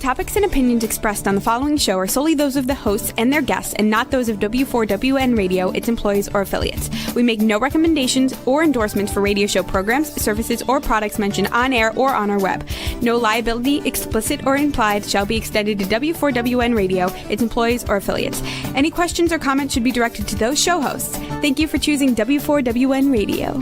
topics and opinions expressed on the following show are solely those of the hosts and their guests and not those of W4WN Radio, its employees, or affiliates. We make no recommendations or endorsements for radio show programs, services, or products mentioned on air or on our web. No liability, explicit or implied, shall be extended to W4WN Radio, its employees, or affiliates. Any questions or comments should be directed to those show hosts. Thank you for choosing W4WN Radio.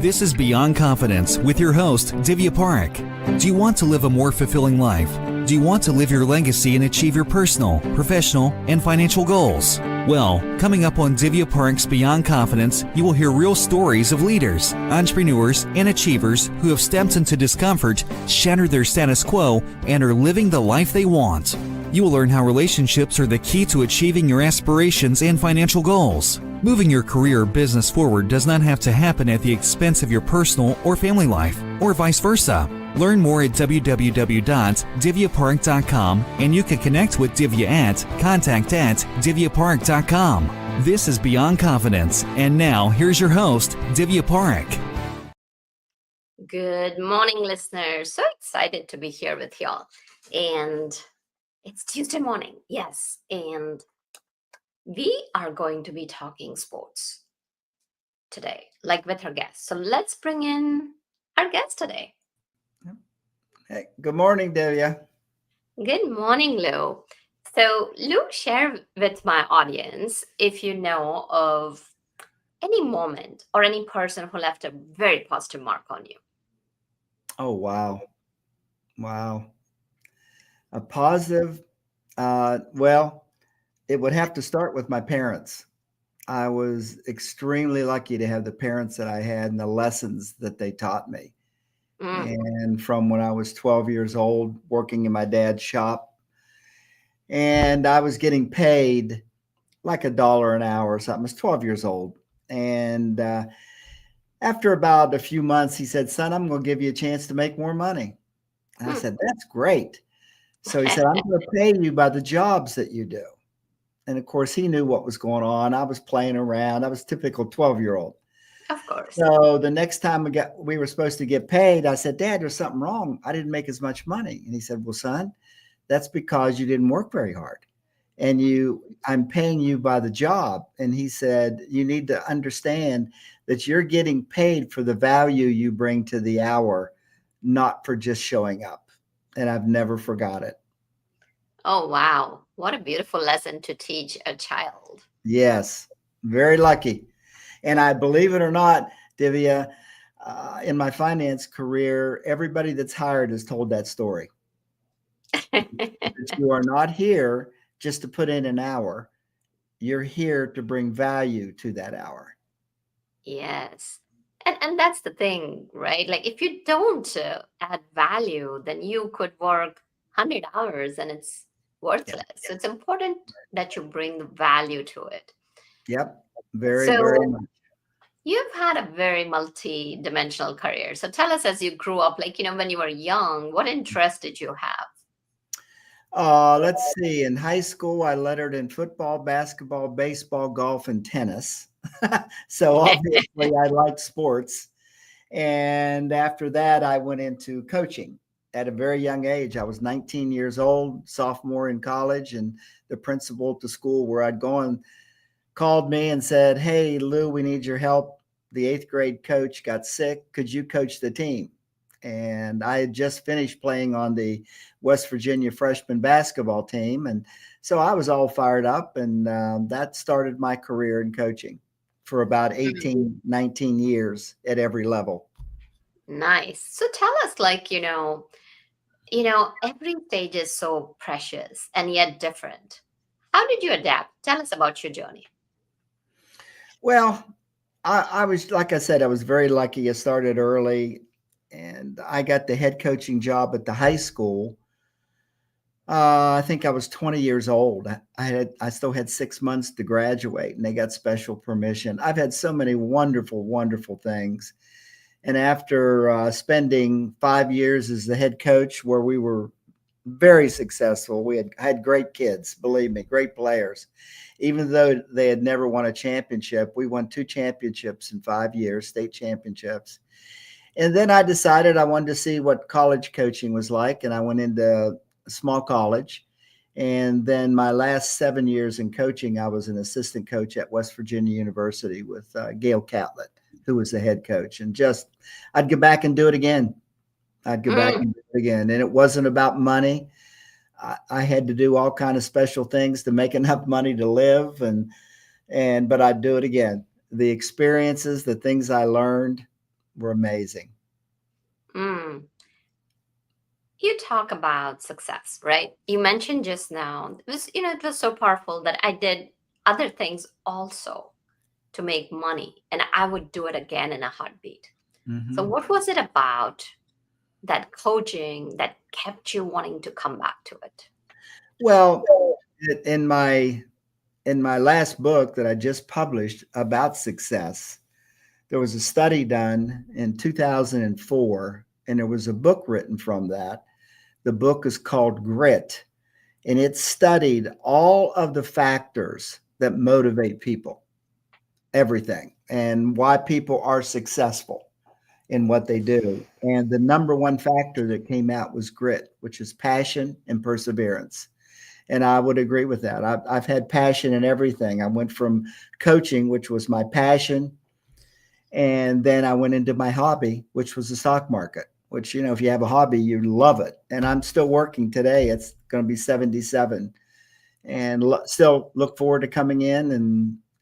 This is Beyond Confidence with your host, Divya Parekh. Do you want to live a more fulfilling life? Do you want to live your legacy and achieve your personal, professional, and financial goals? Well, coming up on Divya Parekh's Beyond Confidence, you will hear real stories of leaders, entrepreneurs, and achievers who have stepped into discomfort, shattered their status quo, and are living the life they want. You will learn how relationships are the key to achieving your aspirations and financial goals. Moving your career or business forward does not have to happen at the expense of your personal or family life, or vice versa. Learn more at www.divyaparekh.com, and you can connect with Divya at contact@divyaparekh.com. This is Beyond Confidence, and now here's your host, Divya Parekh. Good morning, listeners. So excited to be here with y'all. And it's Tuesday morning, yes. And we are going to be talking sports today, like with our guests. So let's bring in our guest today. Hey, good morning, Divya. Good morning, Lou. So Lou, share with my audience if you know of any moment or any person who left a very positive mark on you. Oh, wow. Wow. A positive, well, it would have to start with my parents. I was extremely lucky to have the parents that I had and the lessons that they taught me. And from when I was 12 years old, working in my dad's shop, and I was getting paid like $1 an hour or something. I was 12 years old. And after about a few months, he said, "Son, I'm going to give you a chance to make more money." And I said, "That's great." So he said, "I'm going to pay you by the jobs that you do." And of course, he knew what was going on. I was playing around. I was a typical 12-year-old. Of course. So the next time we were supposed to get paid, I said, "Dad, there's something wrong. I didn't make as much money." And he said, "Well, son, that's because you didn't work very hard. And I'm paying you by the job." And he said, "You need to understand that you're getting paid for the value you bring to the hour, not for just showing up." And I've never forgot it. Oh, wow. What a beautiful lesson to teach a child. Yes, very lucky. And I believe it or not, Divya, in my finance career, everybody that's hired is told that story. That you are not here just to put in an hour. You're here to bring value to that hour. Yes. And that's the thing, right? Like if you don't add value, then you could work 100 hours and it's worthless. Yeah. So it's important that you bring the value to it. Yep. Very much. You've had a very multi-dimensional career. So tell us, as you grew up, like, when you were young, what interest did you have? Let's see. In high school, I lettered in football, basketball, baseball, golf, and tennis. So obviously I liked sports. And after that, I went into coaching at a very young age. I was 19 years old, sophomore in college, and the principal at the school where I'd gone called me and said, "Hey, Lou, we need your help. The 8th grade coach got sick. Could you coach the team?" And I had just finished playing on the West Virginia freshman basketball team. And so I was all fired up, and that started my career in coaching for about 18, 19 years at every level. Nice. So tell us, like, every stage is so precious and yet different. How did you adapt? Tell us about your journey. Well, I was, like I said, I was very lucky. I started early, and I got the head coaching job at the high school. I think I was 20 years old. I still had 6 months to graduate, and they got special permission. I've had so many wonderful, wonderful things. And after spending 5 years as the head coach, where we were very successful, we had great kids, believe me, great players. Even though they had never won a championship, we won 2 championships in 5 years, state championships. And then I decided I wanted to see what college coaching was like, and I went into a small college. And then my last 7 years in coaching, I was an assistant coach at West Virginia University with Gail Catlett, who was the head coach. And just, I'd go back and do it again. I'd go back Mm, and do it again. And it wasn't about money. I had to do all kind of special things to make enough money to live, but I'd do it again. The experiences, the things I learned were amazing. mm. You talk about success, right? You mentioned just now, it was so powerful that I did other things also to make money, and I would do it again in a heartbeat. So, Mhm. what was it about that coaching that kept you wanting to come back to it? Well, in my last book that I just published about success, there was a study done in 2004, and there was a book written from that. The book is called Grit, and it studied all of the factors that motivate people, everything, and why people are successful in what they do. And the number one factor that came out was grit, which is passion and perseverance. And I would agree with that. I've had passion in everything. I went from coaching, which was my passion, and then I went into my hobby, which was the stock market, which, if you have a hobby, you love it. And I'm still working today. It's going to be 77, and still look forward to coming in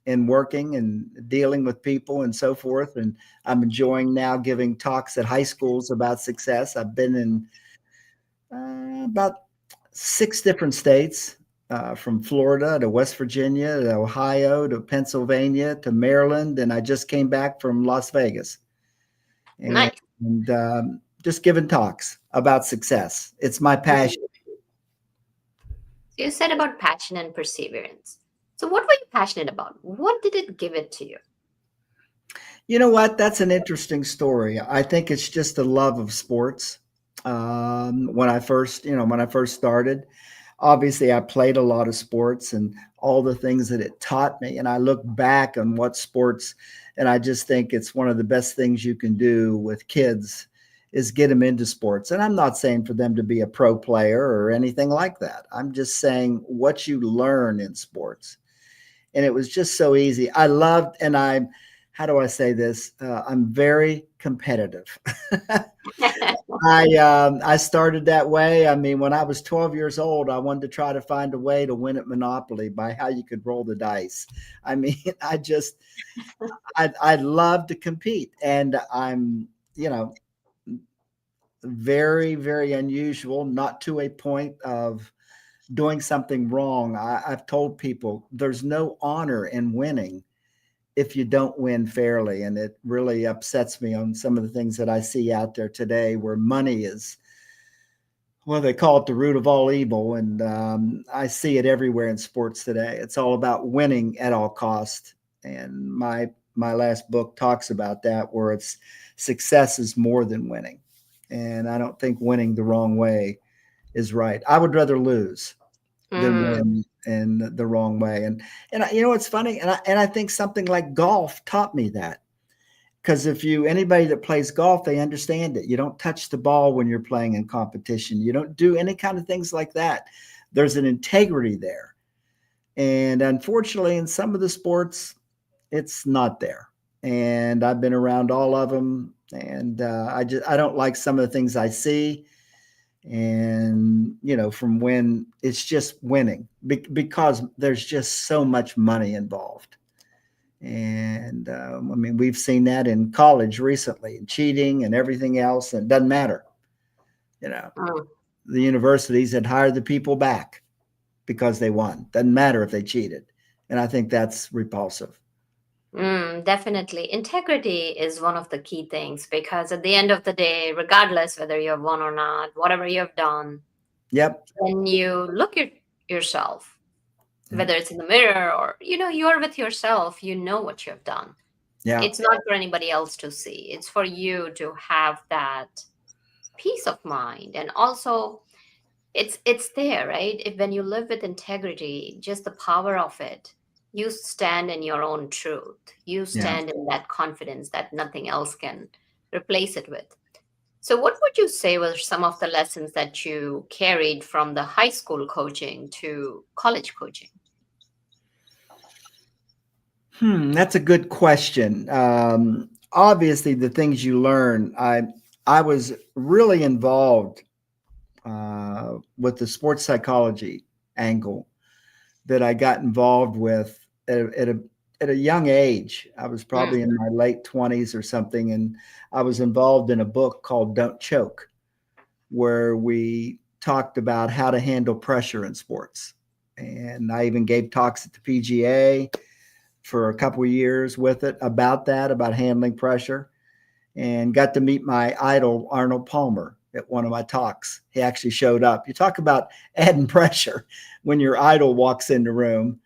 and working and dealing with people and so forth. And I'm enjoying now giving talks at high schools about success. I've been in about 6 different states, from Florida to West Virginia to Ohio to Pennsylvania to Maryland, and I just came back from Las Vegas, and, Nice. just giving talks about success. It's my Mm. passion. You said about passion and perseverance. So, what were you passionate about? What did it give it to you? You know what? That's an interesting story. I think it's just the love of sports. When I first started, obviously I played a lot of sports and all the things that it taught me. And I look back on what sports, and I just think it's one of the best things you can do with kids is get them into sports. And I'm not saying for them to be a pro player or anything like that. I'm just saying what you learn in sports, and it was just so easy. I loved, and how do I say this? I'm very competitive. I started that way. I mean, when I was 12 years old, I wanted to try to find a way to win at Monopoly by how you could roll the dice. I mean, I love to compete, and I'm, very, very unusual, not to a point of doing something wrong. I've told people there's no honor in winning if you don't win fairly. And it really upsets me on some of the things that I see out there today where money is, well, they call it the root of all evil. And I see it everywhere in sports today. It's all about winning at all cost. And my last book talks about that, where it's success is more than winning. And I don't think winning the wrong way is right. I would rather lose than Mm, win in the wrong way. And it's funny, and I think something like golf taught me that, because if anybody that plays golf, they understand it. You don't touch the ball when you're playing in competition. You don't do any kind of things like that. There's an integrity there, and unfortunately, in some of the sports, it's not there. And I've been around all of them, and I don't like some of the things I see, and from when it's just winning, because there's just so much money involved. And I mean, we've seen that in college recently, and cheating and everything else, and it doesn't matter. you know mm, the universities had hired the people back because they won. Doesn't matter if they cheated. And I think that's repulsive. definitely. Integrity is one of the key things because at the end of the day, regardless whether you have won or not, whatever you have done, Yep. when you look at yourself, Yeah. whether it's in the mirror or you're with yourself, you know what you have done. Yeah. It's not for anybody else to see. It's for you to have that peace of mind. And also it's there, right? If when you live with integrity, just the power of it, you stand in your own truth. You Yeah. stand in that confidence that nothing else can replace it with. So, what would you say were some of the lessons that you carried from the high school coaching to college coaching? That's a good question. Obviously, the things you learn, I was really involved with the sports psychology angle that I got involved with at a young age. I was Mm, probably in my late 20s or something, and I was involved in a book called Don't Choke, where we talked about how to handle pressure in sports. And I even gave talks at the PGA for a couple of years with it about that, about handling pressure, and got to meet my idol, Arnold Palmer, at one of my talks. He actually showed up. You talk about adding pressure when your idol walks in the room.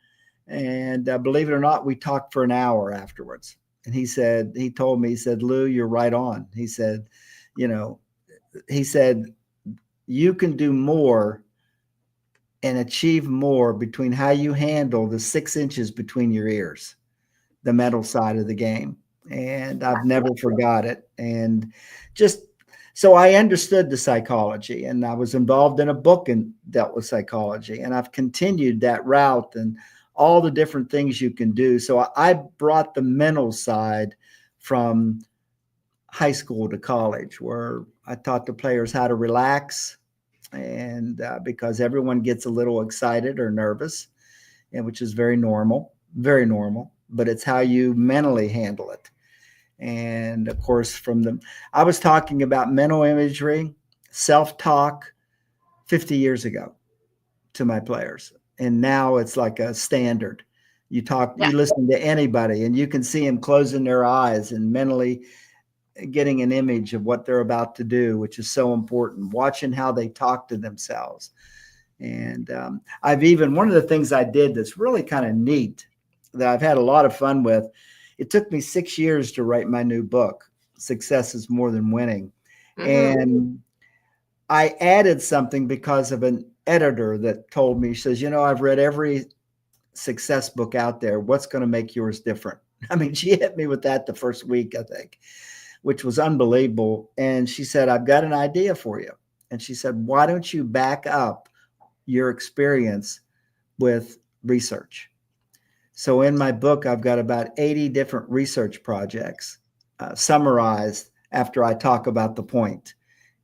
And believe it or not, we talked for an hour afterwards. And he told me, he said, Lou, you're right on. He said, you know, he said, you can do more and achieve more between how you handle the 6 inches between your ears, the mental side of the game. And I've never forgot it. And just so I understood the psychology, and I was involved in a book and dealt with psychology, and I've continued that route and all the different things you can do. So I brought the mental side from high school to college, where I taught the players how to relax, and because everyone gets a little excited or nervous, and which is very normal, but it's how you mentally handle it. And of course, I was talking about mental imagery, self-talk 50 years ago to my players. And now it's like a standard. yeah, You listen to anybody and you can see them closing their eyes and mentally getting an image of what they're about to do, which is so important. Watching how they talk to themselves. And one of the things I did that's really kind of neat that I've had a lot of fun with, it took me 6 years to write my new book, Success is More Than Winning. hmm, And I added something because of an editor that told me, she says, I've read every success book out there. What's going to make yours different? I mean, she hit me with that the first week, I think, which was unbelievable. And she said, I've got an idea for you. And she said, why don't you back up your experience with research? So in my book, I've got about 80 different research projects summarized after I talk about the point.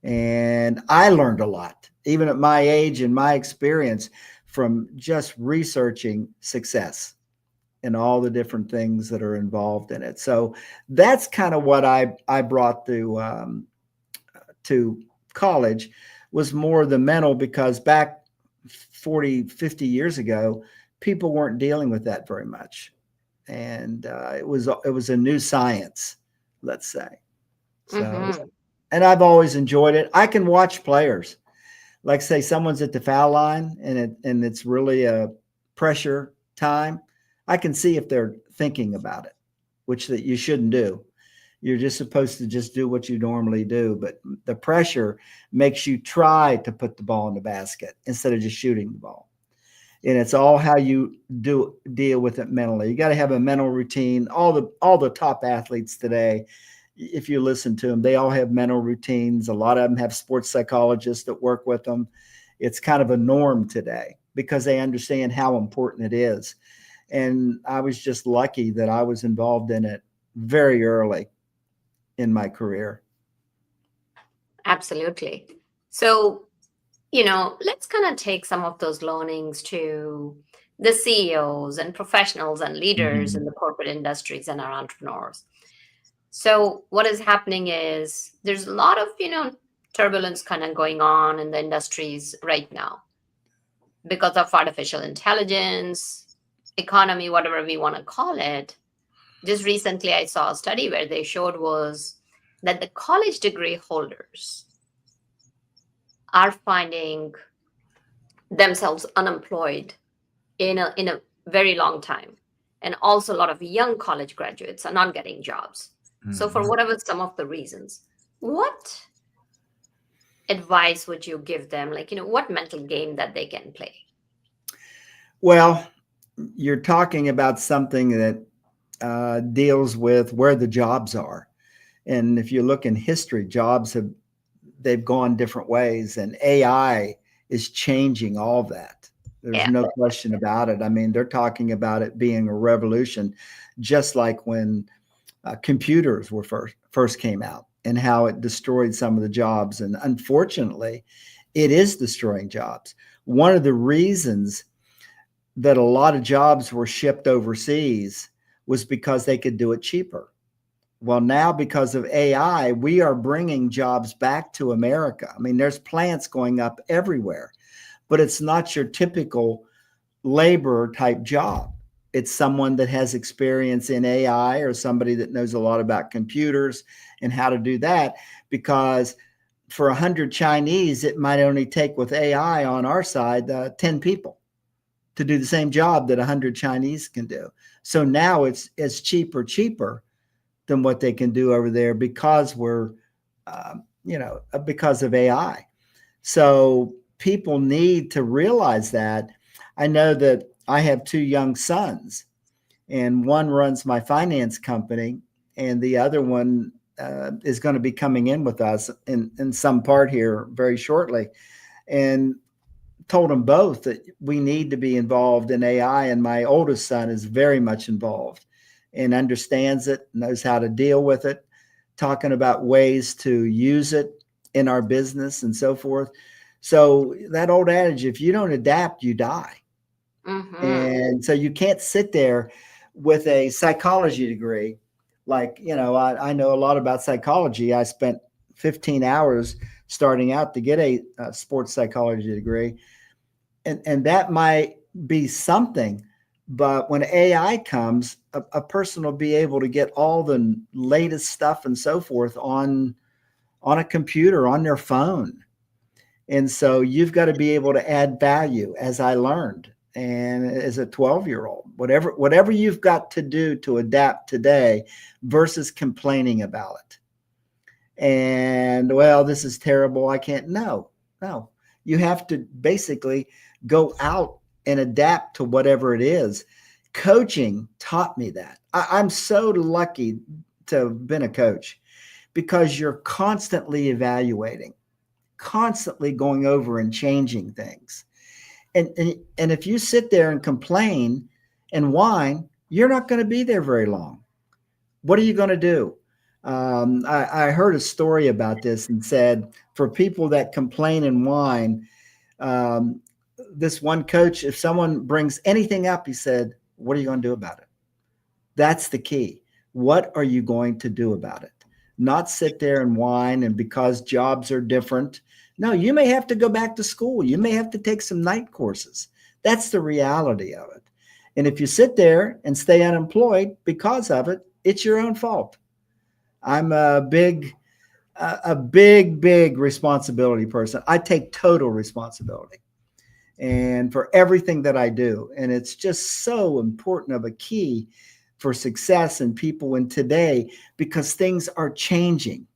And I learned a lot, even at my age and my experience, from just researching success and all the different things that are involved in it. So that's kind of what I brought to college, was more the mental, because back 40, 50 years ago, people weren't dealing with that very much. And it was a new science, let's say. So, hmm, and I've always enjoyed it. I can watch players, like say someone's at the foul line and it's really a pressure time. I can see if they're thinking about it, which that you shouldn't do. You're just supposed to just do what you normally do. But the pressure makes you try to put the ball in the basket instead of just shooting the ball. And it's all how you deal with it mentally. You got to have a mental routine. All the top athletes today, if you listen to them, they all have mental routines. A lot of them have sports psychologists that work with them. It's kind of a norm today because they understand how important it is. And I was just lucky that I was involved in it very early in my career. absolutely. So, let's kind of take some of those learnings to the CEOs and professionals and leaders in Mhm. the corporate industries and our entrepreneurs. So, what is happening is there's a lot of, turbulence kind of going on in the industries right now because of artificial intelligence, economy, whatever we want to call it. Just recently, I saw a study where they showed was that the college degree holders are finding themselves unemployed in a very long time, and also a lot of young college graduates are not getting jobs. So for Mhm. whatever some of the reasons, what advice would you give them, like, what mental game that they can play? Well, you're talking about something that deals with where the jobs are. And if you look in history, they've gone different ways, and AI is changing all of that. There's Yeah. no question about it. I mean, they're talking about it being a revolution, just like when computers were first came out and how it destroyed some of the jobs. And unfortunately, it is destroying jobs. One of the reasons that a lot of jobs were shipped overseas was because they could do it cheaper. Well, now because of AI, we are bringing jobs back to America. I mean, there's plants going up everywhere, but it's not your typical labor type job. It's someone that has experience in AI or somebody that knows a lot about computers and how to do that. Because for 100 Chinese, it might only take with AI on our side 10 people to do the same job that 100 Chinese can do. So now it's cheaper than what they can do over there because because of AI. So people need to realize that. I know that I have 2 young sons, and one runs my finance company, and the other one is going to be coming in with us in some part here very shortly. And told them both that we need to be involved in AI. And my oldest son is very much involved and understands it, knows how to deal with it, talking about ways to use it in our business and so forth. So that old adage, if you don't adapt, you die. Mm-hmm. And so you can't sit there with a psychology degree. Like, I know a lot about psychology. I spent 15 hours starting out to get a sports psychology degree. And that might be something. But when AI comes, a person will be able to get all the latest stuff and so forth on a computer, on their phone. And so you've got to be able to add value, as I learned. And as a 12-year-old, whatever you've got to do to adapt today versus complaining about it. And, well, this is terrible, I can't. No. You have to basically go out and adapt to whatever it is. Coaching taught me that. I'm so lucky to have been a coach because you're constantly evaluating, constantly going over and changing things. And if you sit there and complain and whine, you're not going to be there very long. What are you going to do? I heard a story about this and said, for people that complain and whine, this one coach, if someone brings anything up, he said, what are you going to do about it? That's the key. What are you going to do about it? Not sit there and whine, and because jobs are different. No, you may have to go back to school. You may have to take some night courses. That's the reality of it. And if you sit there and stay unemployed because of it, it's your own fault. I'm a big responsibility person. I take total responsibility and for everything that I do. And it's just so important of a key for success in people in today, because things are changing.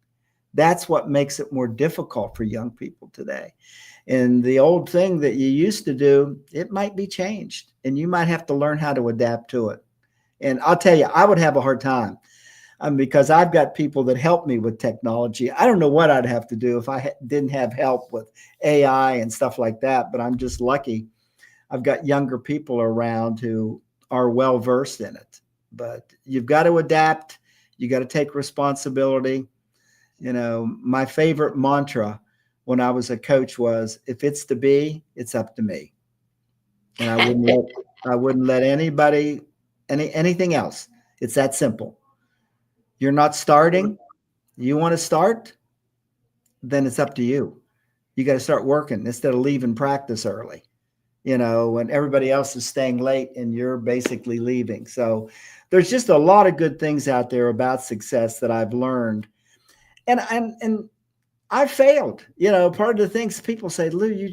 That's what makes it more difficult for young people today. And the old thing that you used to do, it might be changed, and you might have to learn how to adapt to it. And I'll tell you, I would have a hard time because I've got people that help me with technology. I don't know what I'd have to do if I didn't have help with AI and stuff like that, but I'm just lucky. I've got younger people around who are well versed in it. But you've got to adapt. You got to take responsibility. My favorite mantra when I was a coach was, if it's to be, it's up to me. And I wouldn't let anybody, anything else. It's that simple. You're not starting. You want to start? Then it's up to you. You got to start working instead of leaving practice early, when everybody else is staying late and you're basically leaving. So there's just a lot of good things out there about success that I've learned. And I failed. Part of the things people say, Lou,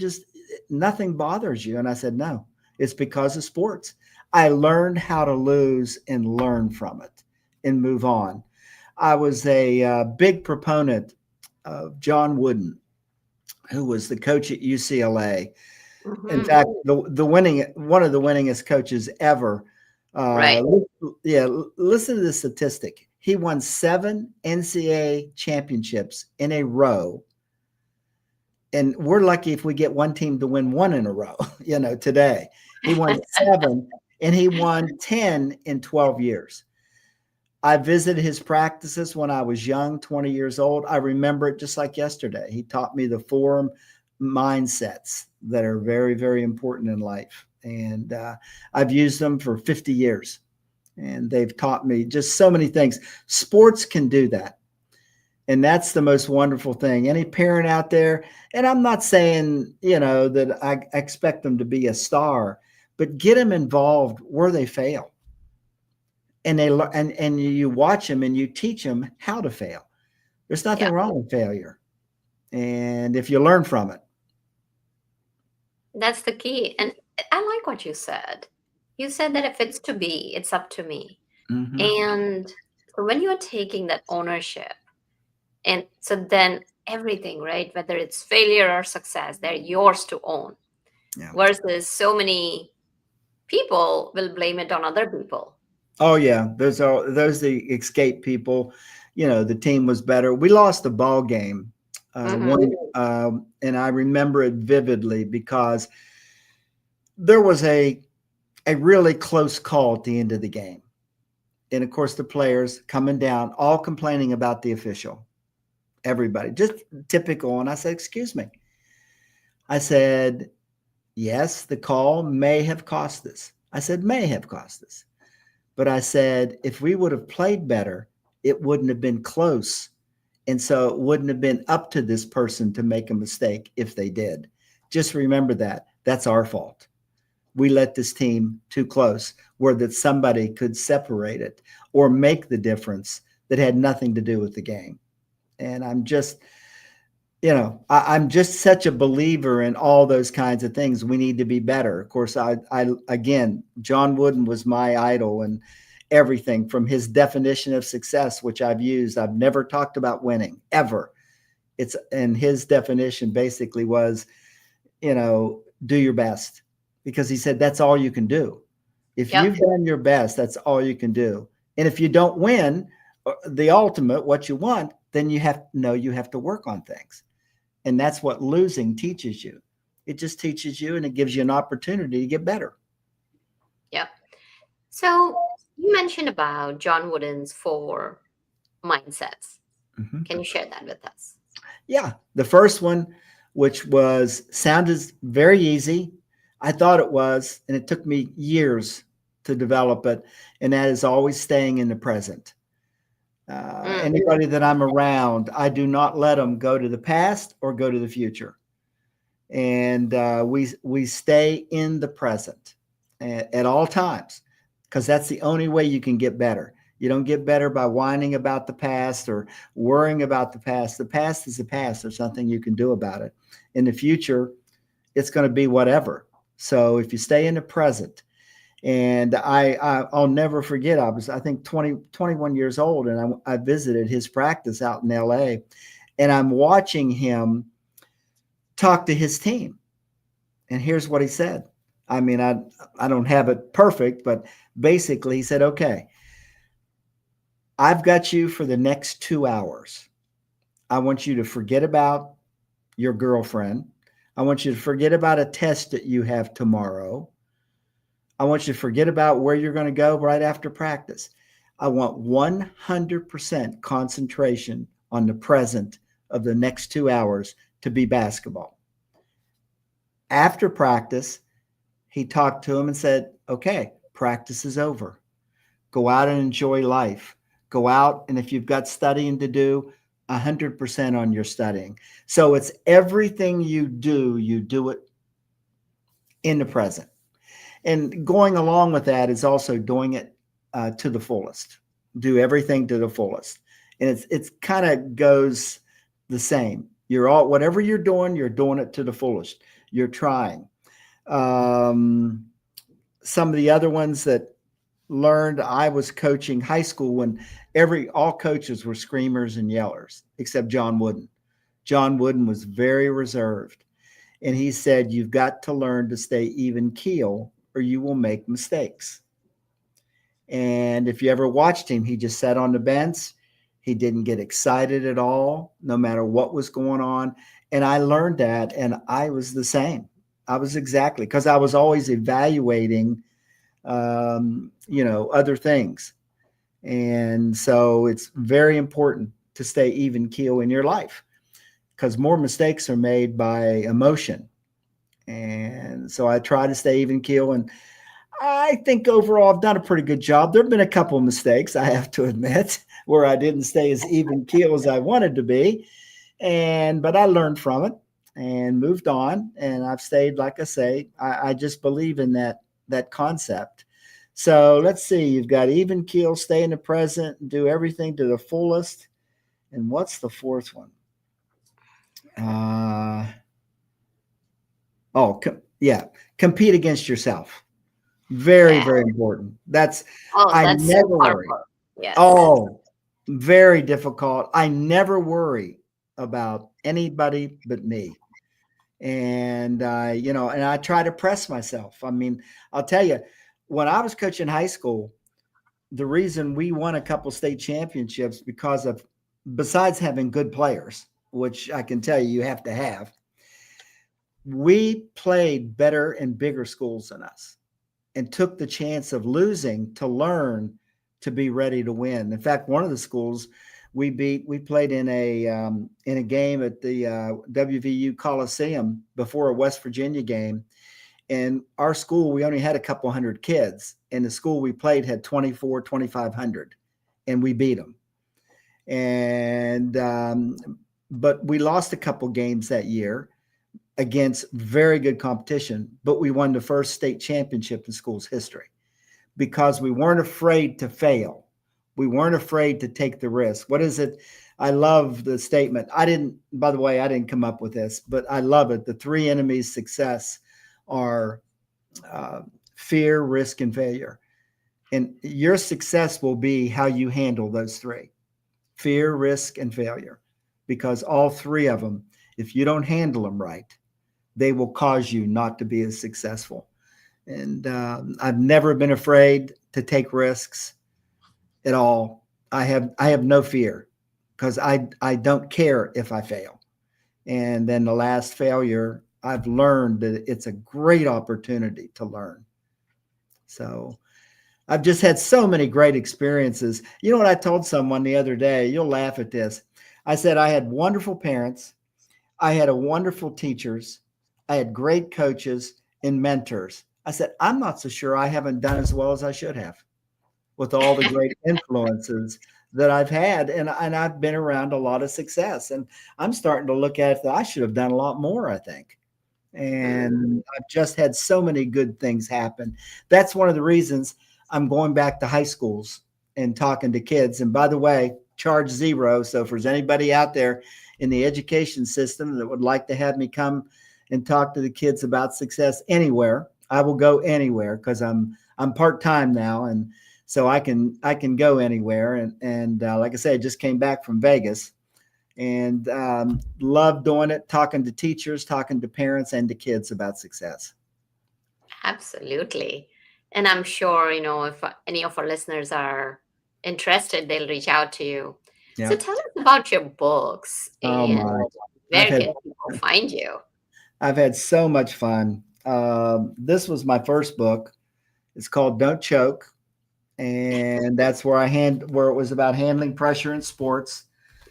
nothing bothers you. And I said, no, it's because of sports. I learned how to lose and learn from it and move on. I was a big proponent of John Wooden, who was the coach at UCLA. Mm-hmm. In fact, one of the winningest coaches ever. Right. Yeah. Listen to this statistic. He won 7 NCAA championships in a row. And we're lucky if we get one team to win 1 in a row, today. He won 7 and he won 10 in 12 years. I visited his practices when I was young, 20 years old. I remember it just like yesterday. He taught me the 4 mindsets that are very, very important in life. And I've used them for 50 years. And they've taught me just so many things. Sports can do that. And that's the most wonderful thing. Any parent out there, and I'm not saying, that I expect them to be a star, but get them involved where they fail. And and you watch them and you teach them how to fail. There's nothing wrong with failure. And if you learn from it. That's the key. And I like what you said. You said that if it's to be, it's up to me. Mm-hmm. And so when you're taking that ownership, and so then everything, right, whether it's failure or success, they're yours to own. Yeah. Versus so many people will blame it on other people. Oh yeah, those the escape people. The team was better. We lost the ball game, and I remember it vividly because there was a really close call at the end of the game, and of course the players coming down, all complaining about the official. Everybody, just typical. And I said, "Excuse me." I said, "Yes, the call may have cost us." I said, "May have cost us." But I said, if we would have played better, it wouldn't have been close. And so it wouldn't have been up to this person to make a mistake if they did. Just remember that. That's our fault. We let this team too close where that somebody could separate it or make the difference that had nothing to do with the game. And I'm just, I'm just such a believer in all those kinds of things. We need to be better. Of course, I again, John Wooden was my idol and everything from his definition of success, which I've used. I've never talked about winning ever. And his definition basically was, do your best, because he said, that's all you can do. If you've done your best, that's all you can do. And if you don't win the ultimate, what you want, then you have to work on things. And that's what losing teaches you. It just teaches you and it gives you an opportunity to get better. Yep. So you mentioned about John Wooden's 4 mindsets. Mm-hmm. Can you share that with us? Yeah. The first one, which sounded very easy. I thought it was, and it took me years to develop it. And that is always staying in the present. Anybody that I'm around, I do not let them go to the past or go to the future. And we stay in the present at all times, because that's the only way you can get better. You don't get better by whining about the past or worrying about the past. The past is the past. There's nothing you can do about it. In the future, it's going to be whatever. So if you stay in the present, and I'll never forget, I think 21 years old, and I visited his practice out in LA, and I'm watching him talk to his team. And here's what he said. I mean, I don't have it perfect, but basically he said, okay, I've got you for the next 2 hours. I want you to forget about your girlfriend. I want you to forget about a test that you have tomorrow. I want you to forget about where you're going to go right after practice. I want 100% concentration on the present of the next 2 hours to be basketball. After practice, he talked to him and said, okay, practice is over. Go out and enjoy life. Go out, and if you've got studying to do, 100% on your studying. So it's everything you do it in the present. And going along with that is also doing it to the fullest. Do everything to the fullest. And it's kind of goes the same. Whatever you're doing it to the fullest. You're trying. Some of the other ones that learned, I was coaching high school when all coaches were screamers and yellers, except John Wooden. John Wooden was very reserved. And he said, you've got to learn to stay even keel or you will make mistakes. And And if you ever watched him, he just sat on the bench. He didn't get excited at all, no matter what was going on. And I learned that, and I was the same. I was exactly, because I was always evaluating, other things. And so it's very important to stay even keel in your life, because more mistakes are made by emotion. And so I try to stay even keel. And I think overall I've done a pretty good job. There have been a couple of mistakes, I have to admit, where I didn't stay as even keel as I wanted to be. But I learned from it and moved on. And I've stayed, like I say, I just believe in that concept. So let's see, you've got even keel, stay in the present, do everything to the fullest. And what's the fourth one? Compete against yourself. Very, Yeah. very important. That's I so never worry. powerful. Yes. Oh, very difficult. I never worry about anybody but me. And I try to press myself. I mean, I'll tell you, when I was coaching high school, the reason we won a couple state championships because of, besides having good players, which I can tell you have to have, we played better and bigger schools than us and took the chance of losing to learn to be ready to win. In fact, one of the schools we played in a game at the WVU Coliseum before a West Virginia game. And our school, we only had a couple hundred kids, and the school we played had 2,500, and we beat them. But we lost a couple games that year against very good competition, but we won the first state championship in school's history because we weren't afraid to fail. We weren't afraid to take the risk. What is it? I love the statement. By the way, I didn't come up with this, but I love it. The three enemies to success are fear, risk, and failure. And your success will be how you handle those three: fear, risk, and failure. Because all three of them, if you don't handle them right, they will cause you not to be as successful. And I've never been afraid to take risks at all. I have no fear because I don't care if I fail. And then the last failure, I've learned that it's a great opportunity to learn. So I've just had so many great experiences. You know what I told someone the other day? You'll laugh at this. I said I had wonderful parents. I had wonderful teachers. I had great coaches and mentors. I said, I'm not so sure I haven't done as well as I should have with all the great influences that I've had. And I've been around a lot of success. And I'm starting to look at it that I should have done a lot more, I think. And I've just had so many good things happen. That's one of the reasons I'm going back to high schools and talking to kids. And by the way, charge zero. So if there's anybody out there in the education system that would like to have me come and talk to the kids about success anywhere, I will go anywhere because I'm part-time now. And so I can go anywhere. And like I said, I just came back from Vegas and love doing it, talking to teachers, talking to parents and to kids about success. Absolutely. And I'm sure, if any of our listeners are interested, they'll reach out to you. Yeah. So tell us about your books Oh and my. where can people find you? I've had so much fun. This was my first book. It's called Don't Choke. And that's where where it was about handling pressure in sports.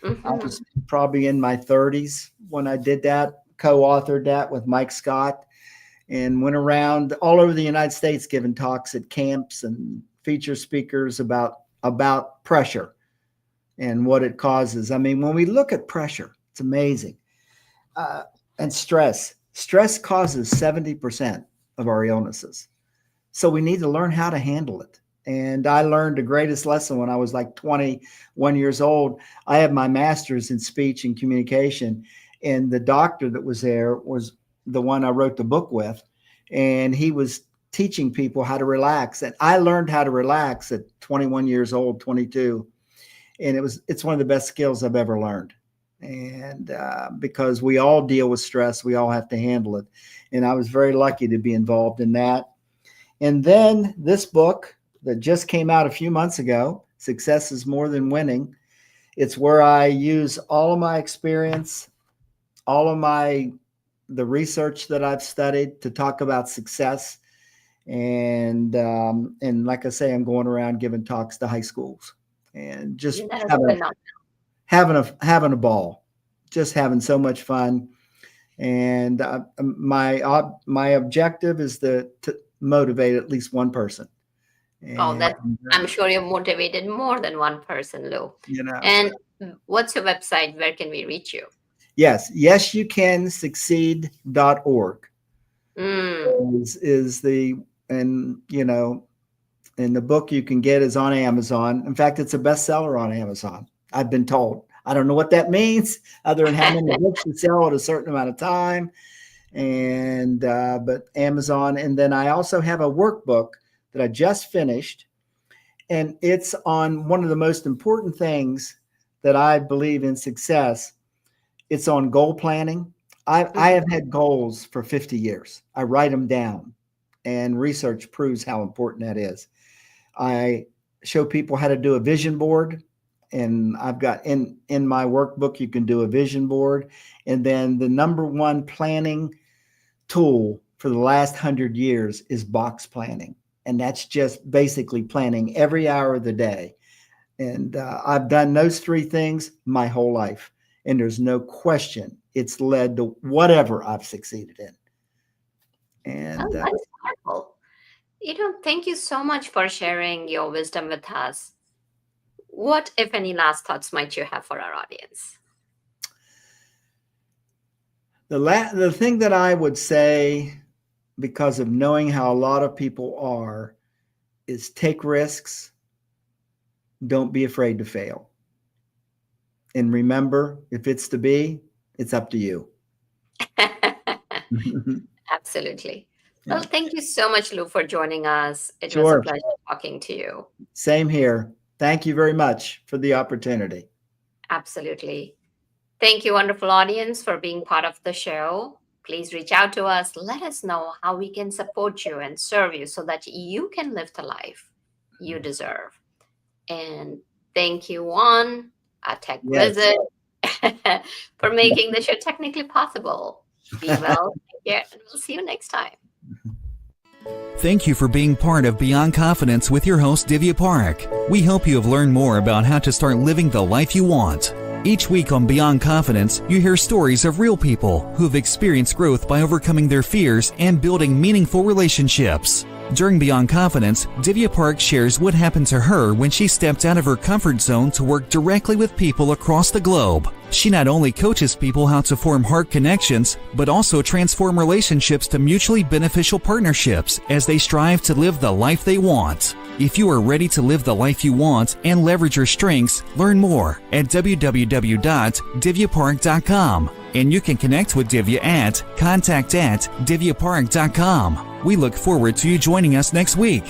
Mm-hmm. I was probably in my 30s when I did that, co-authored that with Mike Scott, and went around all over the United States giving talks at camps and feature speakers about pressure and what it causes. I mean, when we look at pressure, it's amazing. And stress causes 70% of our illnesses. So we need to learn how to handle it. And I learned the greatest lesson when I was like 21 years old. I have my master's in speech and communication. And the doctor that was there was the one I wrote the book with. And he was teaching people how to relax. And I learned how to relax at 21 years old, 22. And it's one of the best skills I've ever learned. And because we all deal with stress, we all have to handle it. And I was very lucky to be involved in that. And then this book that just came out a few months ago. Success is More Than Winning. It's where I use all of my experience, all of the research that I've studied to talk about success. And like I say, I'm going around giving talks to high schools and just having a ball, just having so much fun. And my objective is to motivate at least one person. I'm sure you've motivated more than one person, Lou. And what's your website? Where can we reach you? Yes, yesyoucansucceed.org is the, and the book you can get is on Amazon. In fact, it's a bestseller on Amazon, I've been told. I don't know what that means other than how many books you sell at a certain amount of time. And but Amazon. And then I also have a workbook that I just finished, and it's on one of the most important things that I believe in success. It's on goal planning. I have had goals for 50 years. I write them down, and research proves how important that is. I show people how to do a vision board, and I've got in my workbook, you can do a vision board. And then the number one planning tool for the last 100 years is box planning. And that's just basically planning every hour of the day. And I've done those three things my whole life. And there's no question it's led to whatever I've succeeded in. And that's wonderful. Thank you so much for sharing your wisdom with us. What, if any, last thoughts might you have for our audience? The thing that I would say, because of knowing how a lot of people are, is take risks. Don't be afraid to fail. And remember, if it's to be, it's up to you. Absolutely. Well, thank you so much, Lou, for joining us. It Sure. was a pleasure talking to you. Same here. Thank you very much for the opportunity. Absolutely. Thank you, wonderful audience, for being part of the show. Please reach out to us. Let us know how we can support you and serve you so that you can live the life you deserve. And thank you, Juan, a tech visit, for making the show technically possible. Be well, take care, and we'll see you next time. Thank you for being part of Beyond Confidence with your host, Divya Parekh. We hope you have learned more about how to start living the life you want. Each week on Beyond Confidence, you hear stories of real people who have experienced growth by overcoming their fears and building meaningful relationships. During Beyond Confidence, Divya Parekh shares what happened to her when she stepped out of her comfort zone to work directly with people across the globe. She not only coaches people how to form heart connections, but also transform relationships to mutually beneficial partnerships as they strive to live the life they want. If you are ready to live the life you want and leverage your strengths, learn more at www.divyaparekh.com. And you can connect with Divya at contact@divyaparekh.com. We look forward to you joining us next week.